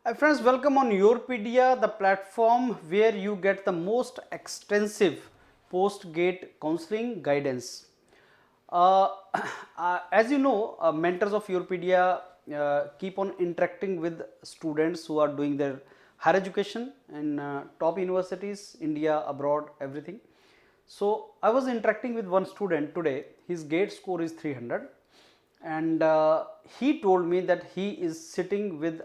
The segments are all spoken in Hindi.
Friends, welcome on Yourpedia, the platform where you get the most extensive post-gate counseling guidance. Uh, as you know, mentors of Yourpedia keep on interacting with students who are doing their higher education in top universities, India, abroad, everything. So I was interacting with one student today. His gate score is 300, and he told me that he is sitting with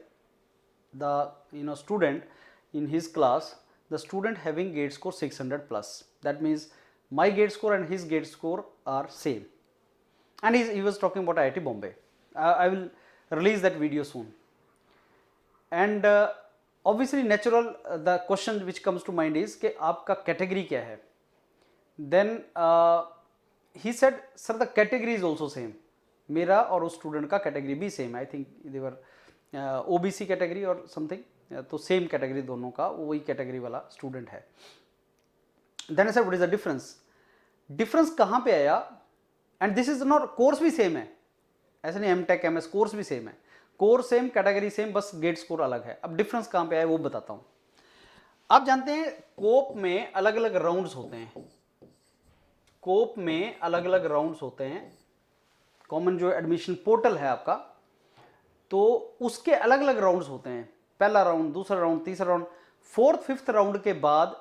the student in his class, the student having gate score 600 plus. That means my gate score and his gate score are same, and he was talking about IIT Bombay. I will release that video soon. And obviously natural, the question which comes to mind is कि आपका category क्या है. Then he said, sir, the category is also same. मेरा और उस स्टूडेंट का कैटेगरी भी सेम है. I think they were OBC category और समथिंग, तो सेम कैटेगरी दोनों का, वही कैटेगरी वाला स्टूडेंट है. Then I said what is the difference. Difference कहाँ पे आया? And this is not, course भी सेम है, ऐसा नहीं एमटेक एमएस कोर्स भी सेम है, कोर्स सेम, कैटेगरी सेम, बस गेट स्कोर अलग है. अब डिफरेंस कहाँ पे आया वो बताता हूँ. आप जानते हैं कोप में अलग अलग राउंड्स होते हैं. कोप में अलग अलग राउंड्स होते हैं. कॉमन जो एडमिशन पोर्टल है आपका, तो उसके अलग अलग राउंड्स होते हैं. पहला राउंड, दूसरा राउंड, तीसरा राउंड, फोर्थ फिफ्थ राउंड के बाद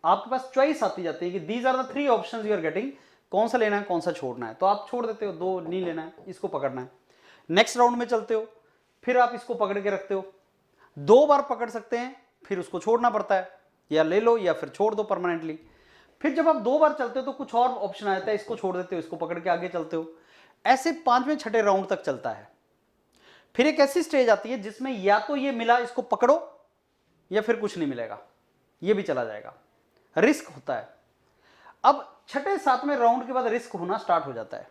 आपके पास चॉइस आती जाती है कि these are the three options you are getting. कौन सा लेना है, कौन सा छोड़ना है. तो आप छोड़ देते हो, दो नहीं लेना है, इसको पकड़ना है. नेक्स्ट राउंड में चलते हो, फिर आप इसको पकड़ के रखते हो. दो बार पकड़ सकते हैं, फिर उसको छोड़ना पड़ता है, या ले लो या फिर छोड़ दो परमानेंटली. फिर जब आप दो बार चलते हो तो कुछ और ऑप्शन आता है, इसको छोड़ देते हो, इसको पकड़ के आगे चलते हो. ऐसे पांचवें छठे राउंड तक चलता है. फिर एक ऐसी स्टेज आती है जिसमें या तो ये मिला, इसको पकड़ो, या फिर कुछ नहीं मिलेगा, ये भी चला जाएगा. रिस्क होता है. अब छठे सातवें राउंड के बाद रिस्क होना स्टार्ट हो जाता है,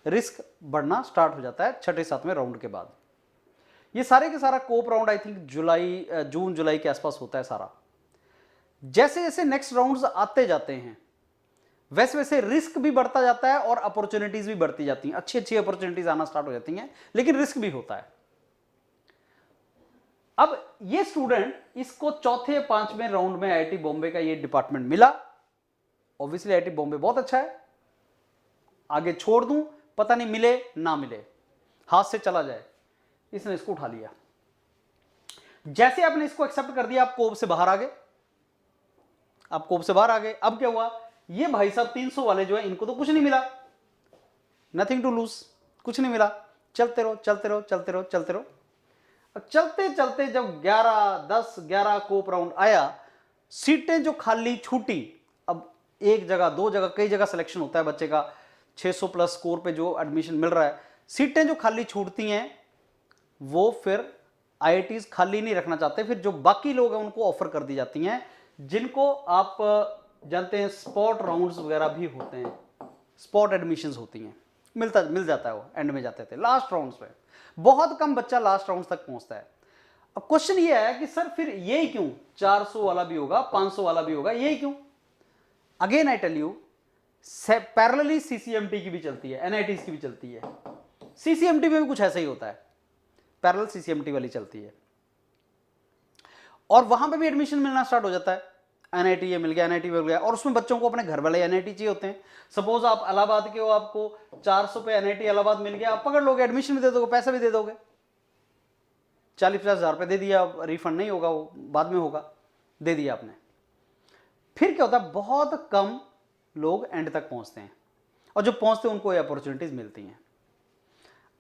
रिस्क बढ़ना स्टार्ट हो जाता है छठे सातवें राउंड के बाद. ये सारे के सारा कोप राउंड आई थिंक जून जुलाई के आसपास होता है सारा. जैसे जैसे नेक्स्ट राउंड्स आते जाते हैं वैसे वैसे रिस्क भी बढ़ता जाता है और अपॉर्चुनिटीज भी बढ़ती जाती हैं. अच्छी अच्छी अपॉर्चुनिटीज आना स्टार्ट हो जाती हैं, लेकिन रिस्क भी होता है. अब ये स्टूडेंट, इसको चौथे पांचवें राउंड में आईआईटी बॉम्बे का ये डिपार्टमेंट मिला. ऑब्वियसली आईआईटी बॉम्बे बहुत अच्छा है, आगे छोड़ दूं, पता नहीं मिले ना मिले, हाथ से चला जाए. इसने इसको उठा लिया. जैसे आपने इसको एक्सेप्ट कर दिया, आप कोप से बाहर आ गए. आप कोप से बाहर आ गए. अब क्या हुआ, ये भाई साहब 300 वाले जो है, इनको तो कुछ नहीं मिला, नथिंग टू लूज, कुछ नहीं मिला. चलते रहो चलते रहो चलते रहो चलते रहो. अब चलते चलते जब 11 10 11 कोप राउंड आया, सीटें जो खाली छूटी, अब एक जगह दो जगह कई जगह सिलेक्शन होता है बच्चे का, 600 प्लस स्कोर पे जो एडमिशन मिल रहा है, सीटें जो खाली छूटती हैं वो फिर आईआईटीज खाली नहीं रखना चाहते. फिर जो बाकी लोग हैं उनको ऑफर कर दी जाती हैं, जिनको आप जानते हैं स्पॉट राउंड्स वगैरह भी होते हैं, स्पॉट एडमिशंस होती हैं, मिल जाता है वो एंड में जाते थे. लास्ट राउंड्स पे बहुत कम बच्चा लास्ट राउंड्स तक पहुंचता है. अब क्वेश्चन ये है कि सर फिर ये क्यों, 400 वाला भी होगा, 500 वाला भी होगा, ये क्यों? Again I tell you, parallelly CCMT की भी चलती है, एनआईटीज की भी चलती है. सीसीएमटी में भी कुछ ऐसा ही होता है, पैरेलल सीसीएमटी वाली चलती है, और वहां पे भी एडमिशन मिलना स्टार्ट हो जाता है. एनआईटी ये मिल गया, एनआईटी मिल गया, और उसमें बच्चों को अपने घर वाले एनआईटी चाहिए होते हैं. सपोज आप इलाहाबाद के हो, आपको 400 पे एनआईटी इलाहाबाद मिल गया, आप पकड़ लोगे, एडमिशन भी दे दोगे, पैसा भी दे दोगे. 40-50 हज़ार रुपये दे दिया, रिफंड नहीं होगा, वो बाद में होगा, दे दिया आपने. फिर क्या होता है, बहुत कम लोग एंड तक पहुंचते हैं, और जो पहुंचते हैं उनको ये अपॉर्चुनिटीज मिलती हैं.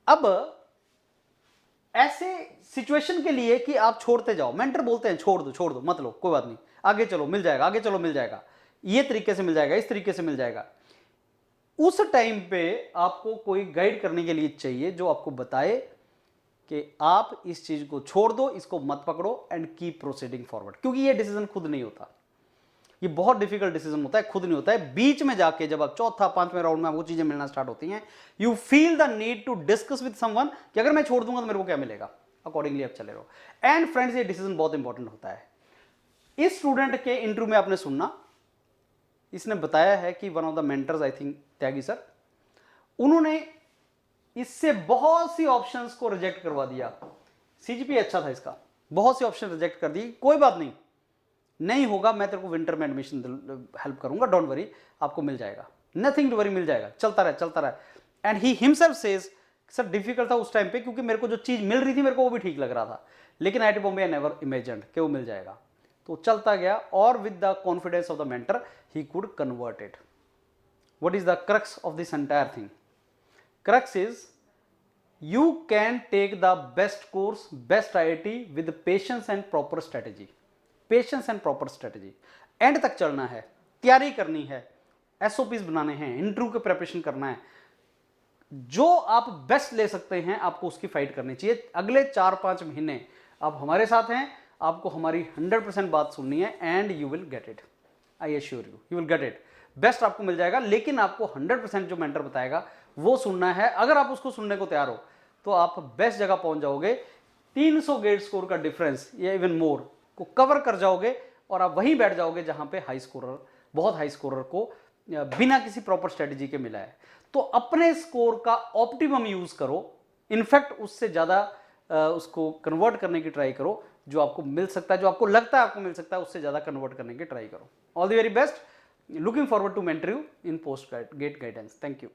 अब ऐसे सिचुएशन के लिए कि आप छोड़ते जाओ, मेंटर बोलते हैं छोड़ दो मत लो, कोई बात नहीं, आगे चलो मिल जाएगा, आगे चलो मिल जाएगा, ये तरीके से मिल जाएगा, इस तरीके से मिल जाएगा. उस टाइम पे आपको कोई गाइड करने के लिए चाहिए जो आपको बताए कि आप इस चीज को छोड़ दो, इसको मत पकड़ो, एंड कीप प्रोसीडिंग फॉरवर्ड. क्योंकि ये डिसीजन खुद नहीं होता, ये बहुत डिफिकल्ट डिसीजन होता है, खुद नहीं होता है. बीच में जाके जब आप चौथा पांचवें राउंड में आपको चीजें मिलना स्टार्ट होती हैं, you feel the need to discuss with someone कि अगर मैं छोड़ दूंगा तो मेरे को क्या मिलेगा, अकॉर्डिंगली आप चले रहो. एंड फ्रेंड्स, ये डिसीजन बहुत इंपॉर्टेंट होता है. इस स्टूडेंट के इंटरव्यू में आपने सुनना, इसने बताया है कि one of the mentors, I think Tyagi sir, उन्होंने इससे बहुत सी ऑप्शंस को रिजेक्ट करवा दिया. सीजीपी अच्छा था इसका, बहुत से ऑप्शन रिजेक्ट कर दिए, कोई बात नहीं, नहीं होगा, मैं तेरे को विंटर में एडमिशन हेल्प करूंगा, डोंट वरी, आपको मिल जाएगा, नथिंग टू वरी, मिल जाएगा, चलता रहे चलता रहे। And he himself says, sir difficult था उस टाइम पे, क्योंकि मेरे को जो चीज मिल रही थी मेरे को वो भी ठीक लग रहा था, लेकिन IIT Bombay I never imagined कि वो मिल जाएगा। तो चलता गया, और with the confidence of the mentor he could convert it. What is the crux of this entire thing? Crux is you can take the best course, best IIT with patience and proper strategy, patience and proper strategy। And तक चलना है, तैयारी करनी है, SOPs बनाने हैं, इंटरव्यू के प्रिपरेशन करना है, जो आप बेस्ट ले सकते हैं आपको उसकी फाइट करनी चाहिए। अगले 4-5 महीने आप हमारे साथ हैं, आपको हमारी 100% बात सुननी है, and you will get it, I assure you, you will get it. Best आपको मिल जाएगा, लेकिन आपको 100% जो मेंटर बताएगा वो सुनना है। अगर आप उसको सुनने को तैयार हो तो आप बेस्ट जगह पहुंच जाओगे, 300 गेट स्कोर का डिफरेंस या इवन मोर को कवर कर जाओगे, और आप वहीं बैठ जाओगे जहां पे हाई स्कोरर, बहुत हाई स्कोरर को बिना किसी प्रॉपर स्ट्रेटेजी के मिला है। तो अपने स्कोर का ऑप्टिमम यूज करो, इनफैक्ट उससे ज्यादा उसको कन्वर्ट करने की ट्राई करो, जो आपको मिल सकता है, जो आपको लगता है आपको मिल सकता है, उससे ज्यादा कन्वर्ट करने की ट्राई करो। All the very best, looking forward to mentor you in post GATE guidance. Thank you.